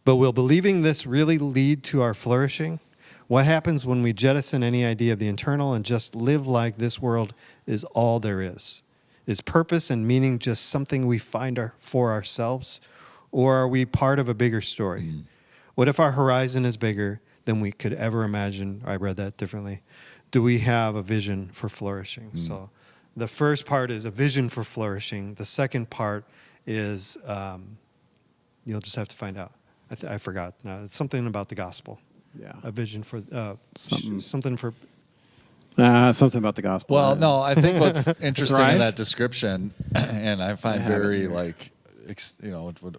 But will believing this really lead to our flourishing? What happens when we jettison any idea of the eternal and just live like this world is all there is? Is purpose and meaning just something we find for ourselves, or are we part of a bigger story? What if our horizon is bigger than we could ever imagine? I read that differently. Do we have a vision for flourishing? So the first part is a vision for flourishing. The second part is, you'll just have to find out. I forgot. No, it's something about the gospel. Yeah. A vision for Something. something for. Something about the gospel. Well, no, I think what's interesting Thrive? in that description, and I find I have it very here. like, what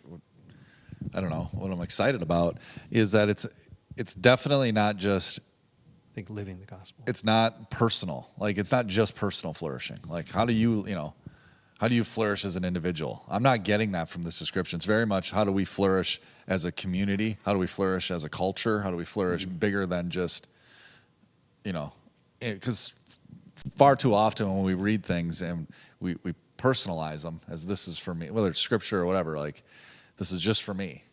I don't know what I'm excited about is that it's definitely not just. I think living the gospel. It's not personal. Like it's not just personal flourishing. Like how do you flourish as an individual? I'm not getting that from this description. It's very much how do we flourish as a community? How do we flourish as a culture? How do we flourish bigger than just, because far too often when we read things and we personalize them as this is for me, whether it's scripture or whatever, like this is just for me.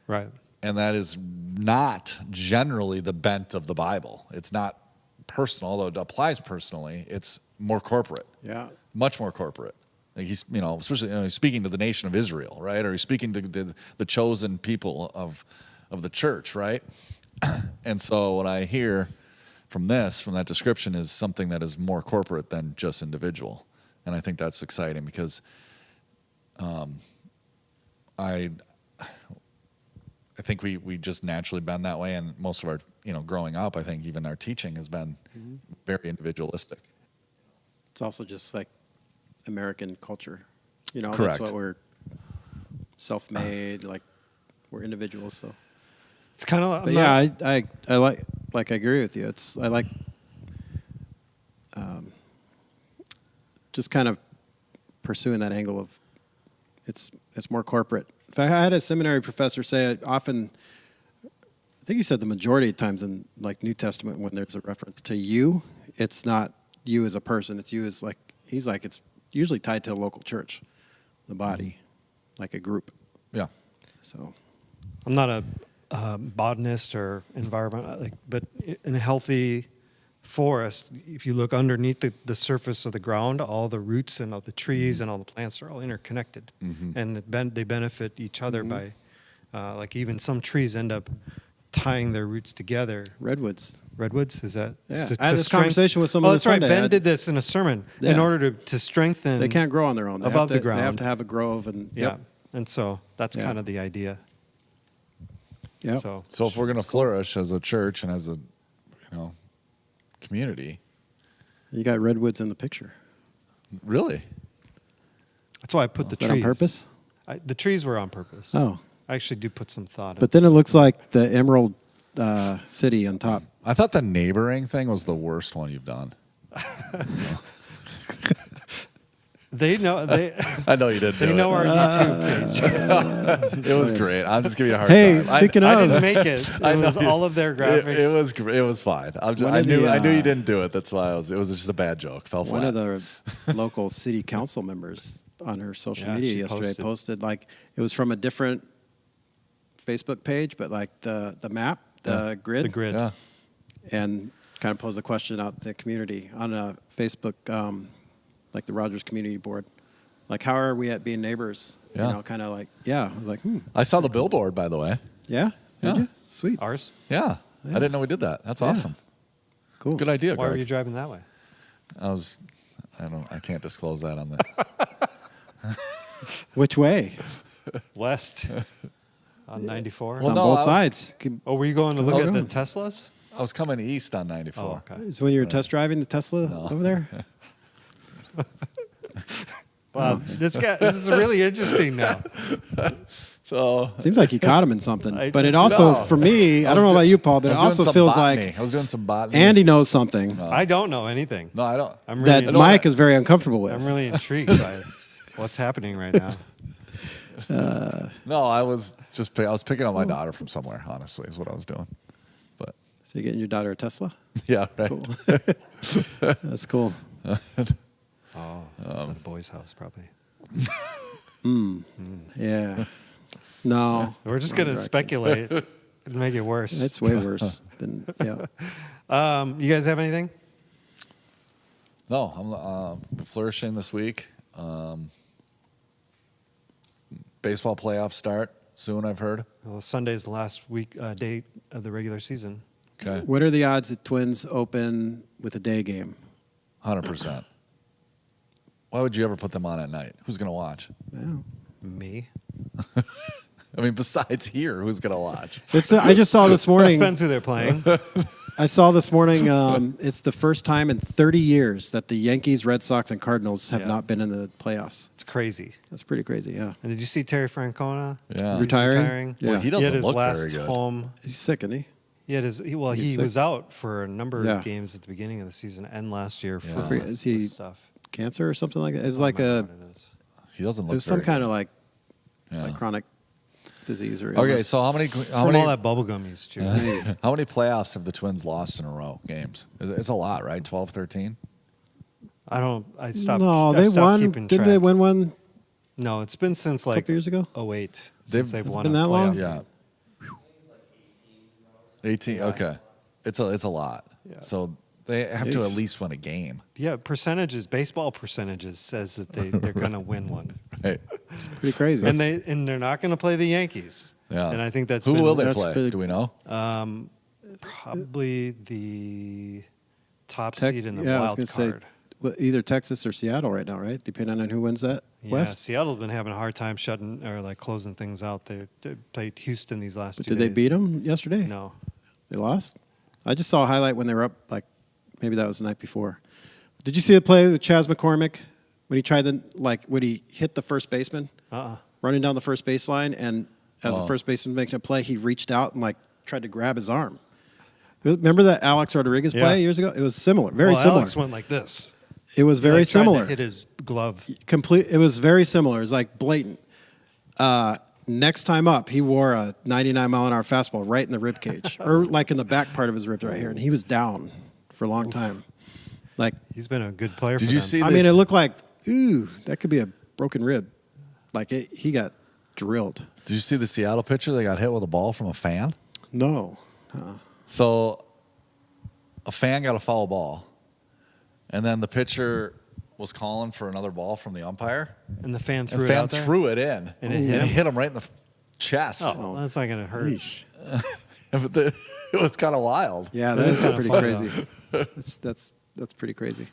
Right. And that is not generally the bent of the Bible. It's not personal, although it applies personally. It's more corporate, Yeah. much more corporate. Like he's, especially he's speaking to the nation of Israel, right? Or he's speaking to the chosen people of the church, right? And so what I hear from that description, is something that is more corporate than just individual. And I think that's exciting because I think we just naturally been that way, and most of our growing up, I think even our teaching has been very individualistic. It's also just like American culture. That's Correct. what we're self-made, like we're individuals. So, It's kind of. but yeah, I like I agree with you. I like just kind of pursuing that angle of it's more corporate. In fact, I had a seminary professor say often, I think he said the majority of times in like New Testament when there's a reference to you, it's not you as a person, it's you as like, he's like, it's usually tied to a local church, the body, like a group. Yeah. So I'm not a botanist or environment, but in a healthy forest, if you look underneath the surface of the ground, all the roots and all the trees and all the plants are all interconnected, and they benefit each other by, like even some trees end up tying their roots together. redwoods. Redwoods, is that? Yeah. I had this conversation with someone that's right. Sunday. Ben did this in a sermon in Yeah. order to strengthen. They can't grow on their own. They above have to, the ground. They have to have a grove and Yeah, and so that's Yeah. kind of the idea. Yep. So if we're going to flourish as a church and as a, community, You got redwoods in the picture. really, That's why I put the Is that trees on purpose? The trees were on purpose. Oh. I actually do put some thought. But then it looks like the Emerald City on top. I thought the neighboring thing was the worst one you've done. they know they I know you did. they know our YouTube page. It was great. I'm just giving you a hard Hey, time. speaking I of, didn't make it. It was all of their graphics. It was it was fine. One I of knew the, I knew you didn't do it. That's why it was just a bad joke. Fell one flat. of the local city council members on her social Yeah, media she yesterday posted like it was from a different Facebook page, but like the map, the grid, the grid. Yeah. and kind of posed a question out to the community on a Facebook, like the Rogers Community Board. Like, how are we at being neighbors? Yeah. You know, kind of like, yeah. I was like, I saw the billboard, by the way. yeah? Did Yeah. you? Sweet. Ours. Yeah. I didn't know we did that. That's Yeah. awesome. Cool. Good idea, Why were Greg. you driving that way? I can't disclose that on the. Which way? West on 94. It's Well, on no, both I was- sides. Oh, were you going to look was at the going- Teslas? I was coming east on 94. Oh, okay. Is when you were test driving the Tesla over there? Wow, this is really interesting now. So Seems like you caught him in something. I- But it also, No. for me, I don't know about you, Paul, but I it was doing also some feels botany. like I was doing some botany. Andy knows something I don't know anything. No, I don't. I'm that really, Mike is very uncomfortable with. I'm really intrigued by what's happening right now. No, I was picking up my daughter from somewhere. Honestly, is what I was doing. But So you're getting your daughter a Tesla? yeah, right. Cool. That's cool. Oh, it's at a boy's house probably. Yeah. No. We're just Wrong going to direction. speculate and make it worse. It's way worse than, yeah. You guys have anything? No, I'm flourishing this week. Baseball playoffs start soon. I've heard. Well, Sunday's the last day of the regular season. Okay, What are the odds that Twins open with a day game? 100%. Why would you ever put them on at night? Who's gonna watch? Well, Me? I mean, besides here, who's gonna watch? I just saw this morning. Depends who they're playing. I saw this morning. It's the first time in 30 years that the Yankees, Red Sox, and Cardinals have Yeah. not been in the playoffs. It's crazy. That's pretty crazy. Yeah. And did you see Terry Francona? Yeah, He's Retiring? Yeah. Boy, he He doesn't had his look last very good. home. He's sick, isn't he? He had his. He He's sick. was out for a number Yeah. of games at the beginning of the season and last year Yeah. for I forget, is he- stuff. Cancer or something like that. It's I like don't a. remember what it is. he doesn't It look. was some very kind good. of like Yeah. chronic disease or. Okay, illness. so how many It's from all that bubble gum he's chewing. how many playoffs have the Twins lost in a row? Games? It's a lot, right? 12, 13? I stopped. No, I've they stopped won. keeping Didn't track. they win one No, it's been since a like couple years ago? 08 They've- since they've it's won been a that long? playoff. Yeah. 18. Okay, it's a lot. Yeah. So they have to at Yikes. least win a game. Yeah, baseball percentages says that they're going to win one, Right. Pretty crazy. and they're not going to play the Yankees. Yeah. And I think that's Who been will they that's play? big. Do we know? probably the top Tech- seed in the yeah, I was wild gonna say, card. well, either Texas or Seattle right now, right? Depending on who wins that. Yeah, West. Seattle's been having a hard time shutting or like closing things out. They played Houston these last But 2 did days. they beat them yesterday? No. They lost? I just saw a highlight when they were up, like maybe that was the night before. Did you see the play with Chas McCormick when he tried to, like, when he hit the first baseman, running down the first baseline, and as the first baseman making a play, he reached out and, like, tried to grab his arm. Remember that Alex Rodriguez Yeah. play years ago? It was similar, very well, similar. Alex went like this. It was very Like, tried to similar. hit his glove. It was very similar. It was like blatant. Next time up, he wore a 99-mile-an-hour fastball right in the rib cage, or like in the back part of his rib right here, and he was down for a long time. Like, He's been a good player. Did for you them. see I this? mean, it looked like, ooh, that could be a broken rib. Like he got drilled. Did you see the Seattle pitcher that got hit with a ball from a fan? No. So a fan got a foul ball, and then the pitcher was calling for another ball from the umpire, And the fan threw and it fan out there? threw it in, And it hit him? right in the chest. Oh, well, that's not going to hurt. Yeesh. But it was kind of wild. Yeah, That that is is kinda pretty fun, crazy. That's pretty crazy.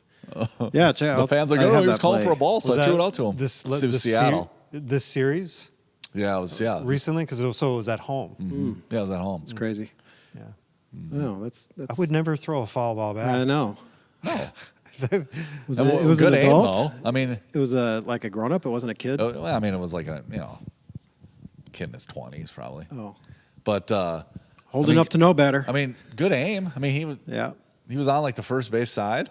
Yeah, check The out. fans are I like, have "Oh, he was that calling play. for a ball," so Was I threw that it out to him. This, it was this Seattle. This series Yeah, it was. Yeah, recently, because it was at home. yeah, it was at home. It's crazy. Yeah. No, that's. I would never throw a foul ball I back. know. No, Was And it was good an aim adult? though. I mean, It was like a grown up. It wasn't a kid. well, I mean, it was like a kid in his 20s probably. Oh, But old I mean, enough to know better. I mean, good aim. I mean, Yeah. he was on like the first base side.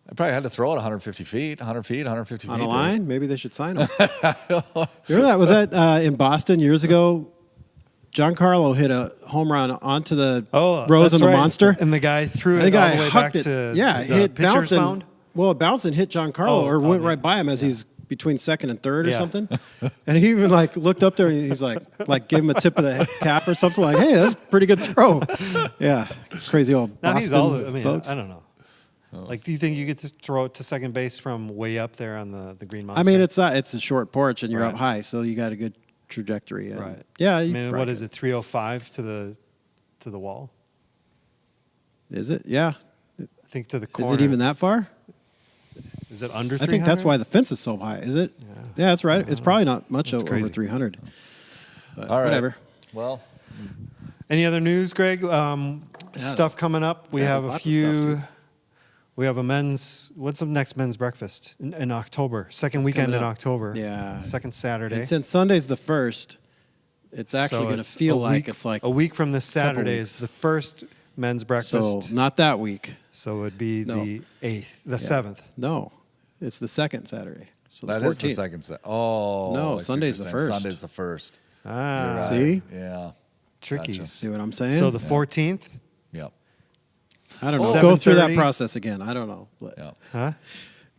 I probably had to throw it 150 feet, 100 feet, 150 feet. On a line, maybe they should sign him. Remember that? Was that in Boston years ago? Giancarlo hit a home run onto the Rose that's and the right. Monster. And the guy threw And it the all guy the way back hucked it. to Yeah, the hit pitcher's bouncing. mound. Well, it bounced and hit Giancarlo, Oh, or went yeah. right by him as he's between second and third or Yeah. something. And he even like looked up there and he's like gave him a tip of the cap or something. Like, hey, that's a pretty good throw. Yeah, crazy old Now Boston he's all. I mean, folks. I don't know. Like, do you think you get to throw it to second base from way up there on the green monster? I mean, it's a short porch and you're Right. up high, so you got a good trajectory. And right. Yeah. I you mean, probably what is could. it? 305 to the wall. Is it? Yeah. I think to the corner. Is it even that far? Is it under? I think that's why the fence is so high. Is it? Yeah, that's right. It's probably not much That's over crazy. 300. But All right. whatever. Well, Any other news, Greg? Stuff coming up. We Yeah, have a lots of stuff, few. dude. We have a men's. What's the next men's breakfast in October? Second weekend coming in up. October. Yeah. Second Saturday. And since Sunday's the first, it's actually So going to it's feel a like week- it's like a week from this Saturday weeks. is the first men's so breakfast. not that week. So it'd be No. the 8th, the Yeah. 7th. No, it's the second Saturday. So the that 14th. is the second set. Oh, No, I see what Sunday's you're the saying. first. Sunday's the first. Ah, You're right. See? Yeah. tricky. Gotcha. See what I'm saying? So the 14th, Yep. I don't know. Go through that 7:30. process again. I don't know. But Yep. huh?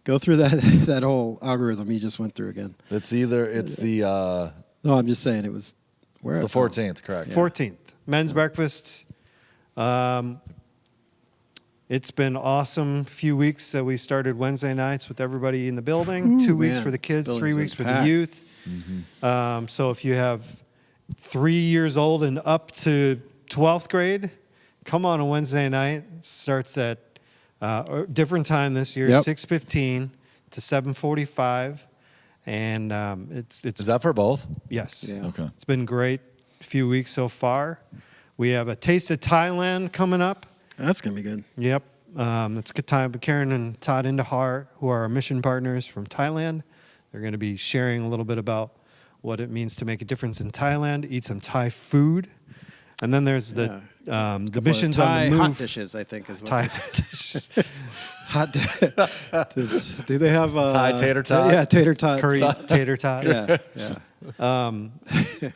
go through that whole algorithm you just went through again. It's the No, I'm just saying it was. Where it's the 14th, correct? 14th, men's breakfast. It's been awesome few weeks that we started Wednesday nights with everybody in the building. Ooh, 2 weeks man, for the kids, this 3 building's weeks for been the packed. youth. So if you have 3 years old and up to 12th grade, come on a Wednesday night. It starts at a different time this year, Yep. 6:15 to 7:45, and it's Is that for both? yes. Yeah. Okay. It's been great few weeks so far. We have a Taste of Thailand coming up. That's gonna be good. Yep. It's a good time. Karen and Todd Indahar, who are our mission partners from Thailand, they're going to be sharing a little bit about what it means to make a difference in Thailand, eat some Thai food. And then there's the missions Thai on the hot move. dishes, I think, is what Thai they- dishes. hot. Do they have Thai tater tot? Yeah, tater tot. Curry tater tot. Yeah, yeah.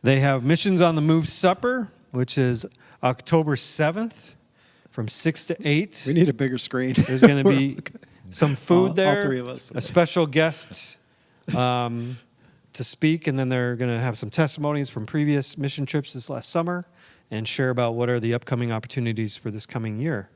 They have Missions on the Move Supper, which is October 7th from 6 to 8. We need a bigger screen. There's going to be some food all there. three of us. A special guest to speak, and then they're going to have some testimonies from previous mission trips this last summer and share about what are the upcoming opportunities for this coming year.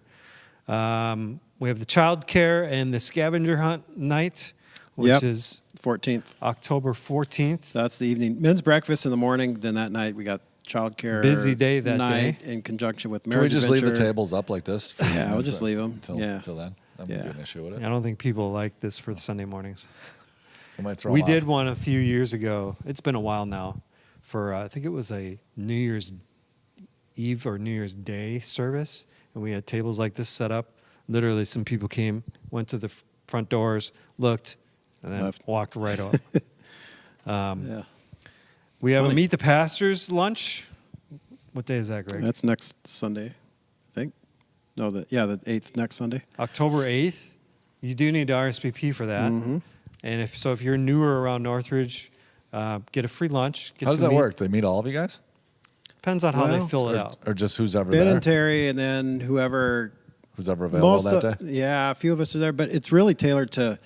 We have the child care and the scavenger hunt night, which Yep. is 14th. October 14th. That's the evening. Men's breakfast in the morning. Then that night we got childcare. Busy day that night in conjunction with Can we marriage. just leave the Adventure. tables up like this? Yeah, we'll just leave them. Until, Yeah. until then. That wouldn't be an issue with it. I don't think people like this for the Sunday mornings. We might throw We them did off. one a few years ago. It's been a while now. For I think it was a New Year's Eve or New Year's Day service, and we had tables like this set up. Literally, some people came, went to the front doors, looked, and then Left. walked right off. Yeah. We have a funny. Meet the Pastors lunch. What day is that, Greg? That's next Sunday, I think. No, the 8th next Sunday. October 8th. You do need to RSVP for that. Mm-hmm. And if you're newer around Northridge, get a free lunch. Get How does to that meet- work? They meet all of you guys, Depends on how Well, they fill it out. or just who's ever Ben there, and Terry, and then whoever. who's ever available that day? Yeah, a few of us are there, but it's really tailored to.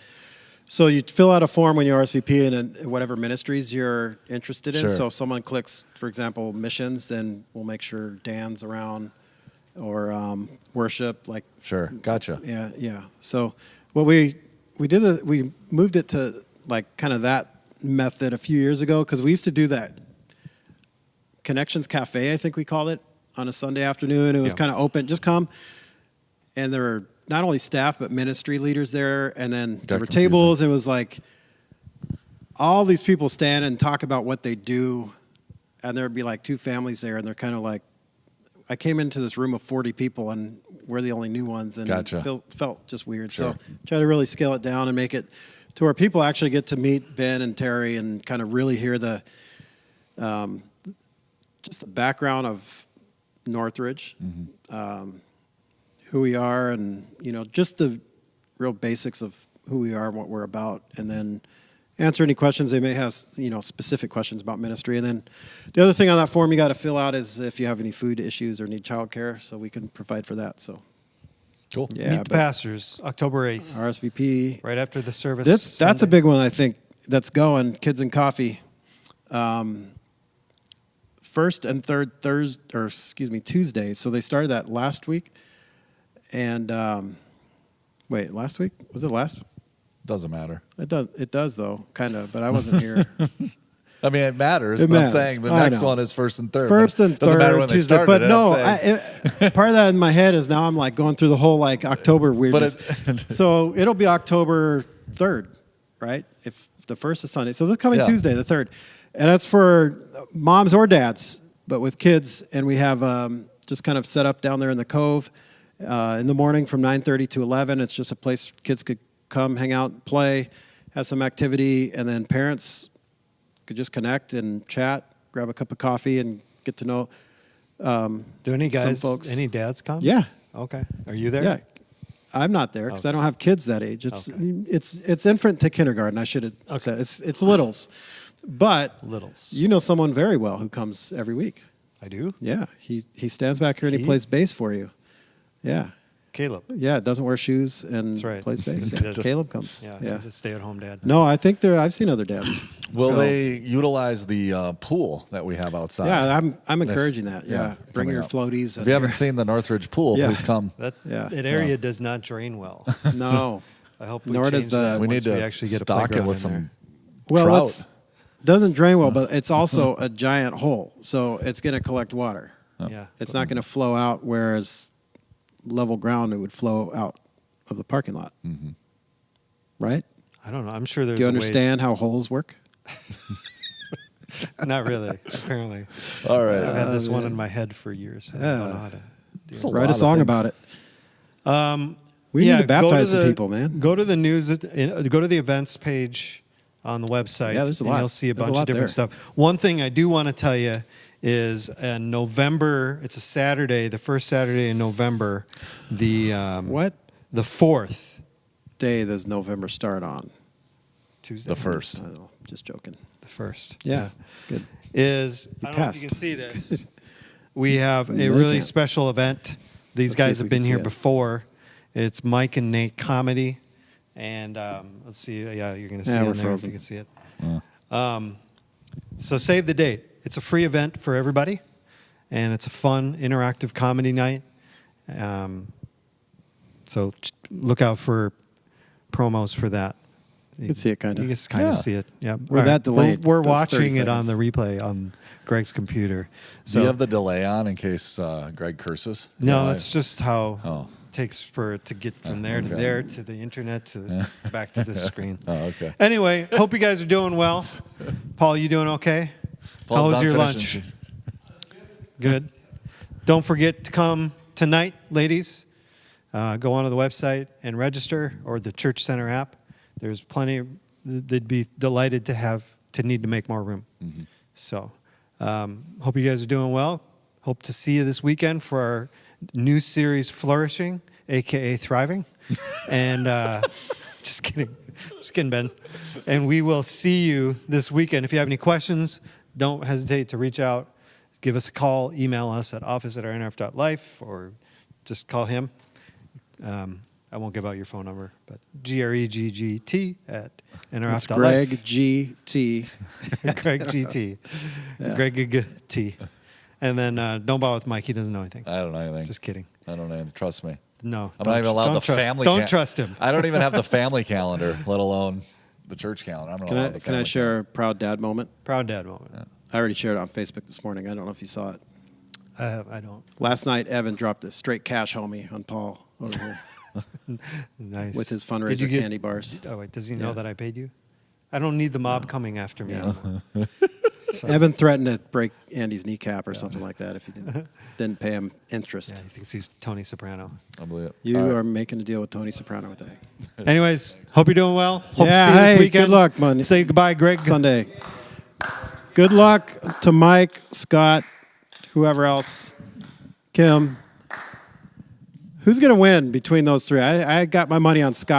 So you fill out a form when you RSVP in whatever ministries you're interested in. Sure. So if someone clicks, for example, missions, then we'll make sure Dan's around, or worship, like. Sure, gotcha. Yeah. So what we did, we moved it to like kind of that method a few years ago, because we used to do that Connections Cafe, I think we called it, on a Sunday afternoon. It was Yeah. kind of open, just come. And there were not only staff, but ministry leaders there. And then there were confusing. tables. It was like all these people stand and talk about what they do. And there'd be like two families there. And they're kind of like, I came into this room of 40 people and we're the only new ones. And Gotcha. it felt just weird. Sure. So try to really scale it down and make it to where people actually get to meet Ben and Terry and kind of really hear the, just the background of Northridge, who we are, and just the real basics of who we are and what we're about, and then answer any questions they may have, specific questions about ministry. And then the other thing on that form you got to fill out is if you have any food issues or need childcare, so we can provide for that. So Cool. yeah, Meet the but pastors, October 8th, RSVP. right after the service. That's a Sunday. big one, I think, that's going. Kids and Coffee. First and third Tuesdays. So they started that last week. And last week? Was it last? Doesn't matter. It does though, kind of, but I wasn't here. I mean, it matters. It but matters. I'm saying the I next know. one is first and third. First but and it doesn't matter third when they Tuesday. started But it, no, I'm saying. part of that in my head is now I'm like going through the whole like October weirdness. So it'll be October 3rd, right? If the first is Sunday. So this coming Yeah. Tuesday, the 3rd. And that's for moms or dads, but with kids. And we have just kind of set up down there in the Cove in the morning from 9:30 to 11. It's just a place kids could come, hang out, play, have some activity, and then parents could just connect and chat, grab a cup of coffee, and get to know Do any guys, folks. any dads come? Yeah. Okay. Are you there? Yeah. I'm not there because I Okay. don't have kids that age. It's Okay. it's infant to kindergarten. I should have said it's littles, but Littles. you know someone very well who comes every week. I do? Yeah, he stands back here and he He? plays bass for you. Yeah, Caleb. yeah. Doesn't wear shoes and That's right. plays bass. He Yeah. does. Caleb comes. Yeah, Yeah. he's a stay-at-home dad. No, I think I've seen other dads. Will So, they utilize the pool that we have outside? Yeah, I'm This- encouraging that. Yeah, bring coming your up. floaties. If and you haven't your- seen the Northridge pool, Yeah. please come. That Yeah. area does not drain well. no. I hope we Nor does change the- that We need once to actually get a stock it playground with in there. some Well, trout. doesn't drain well, but it's also a giant hole, so it's going to collect water. Yeah. It's not going to flow out, whereas level ground it would flow out of the parking lot. Mm-hmm. Right? I don't know. I'm sure there's Do you a way- understand how holes work? Not really, apparently. All right. I've had this one in my head for years. I don't know how to There's a Write lot a of song things. about it. We Yeah, need to go baptize to some the- people, man. Go to the news. Go to the events page on the website. Yeah, there's a and lot. you'll see a There's a bunch lot of different there. stuff. One thing I do want to tell you is in November. It's a Saturday, the first Saturday in November. The What The 4th. day does November start on? Tuesday. The first. I don't know. Just joking. The first. Yeah. Good. Is I don't know if passed. you can see this. We have a They really can't. special event. These Let's see guys if have we can been see here it. before. It's Mike and Nate Comedy, and let's see. Yeah, you're going to see Yeah, it we're in there frozen. if you can see it. So save the date. It's a free event for everybody, and it's a fun, interactive comedy night. So look out for promos for that. You can see it kinda. You can kind of Yeah. see it. Yeah, We're that delayed. We're That's 30 watching it on seconds. the replay on Greg's computer. Do you have the delay on in case Greg curses? Is that No, why? that's just how Oh. it takes for it to get from there to okay. there to the internet to back to the screen. Oh, okay. Anyway, hope you guys are doing well. Paul, you doing okay? Paul's How was done your finishing. lunch? Good. Don't forget to come tonight, ladies. Go onto the website and register, or the Church Center app. There's plenty. They'd be delighted to need to make more room. Mm-hmm. So, hope you guys are doing well. Hope to see you this weekend for our new series, Flourishing. aka Thriving, and just kidding, Ben. And we will see you this weekend. If you have any questions, don't hesitate to reach out. Give us a call, email us at office@nrf.life, or just call him. I won't give out your phone number, but GREGGT at NRF.life. It's Greg G.T. Greg GT. Greg T. And then don't bother with Mike. He doesn't know anything. I don't know anything. Just kidding. I don't know anything. Trust me. No. I'm not even allowed the family. Don't trust him. I don't even have the family calendar, let alone the church calendar. I'm not allowed the Can I family share a proud dad moment? Proud dad moment. I already shared it on Facebook this morning. I don't know if you saw it. I don't. Last night, Evan dropped a straight cash homie on Paul over here Nice. with his Did fundraiser you get- candy bars. Oh, wait. Does he know Yeah. that I paid you? I don't need the mob coming after me. Yeah. Evan threatened to break Andy's kneecap or something like that if he didn't pay him interest. Yeah, he thinks he's Tony Soprano. I believe it. You All right. are making a deal with Tony Soprano today. Anyways, hope you're doing well. Hope Yeah, to see you hey, this weekend. good luck, man. Say goodbye, Greg. Sunday. Good luck to Mike, Scott, whoever else, Kim. Who's going to win between those three? I got my money on Scott.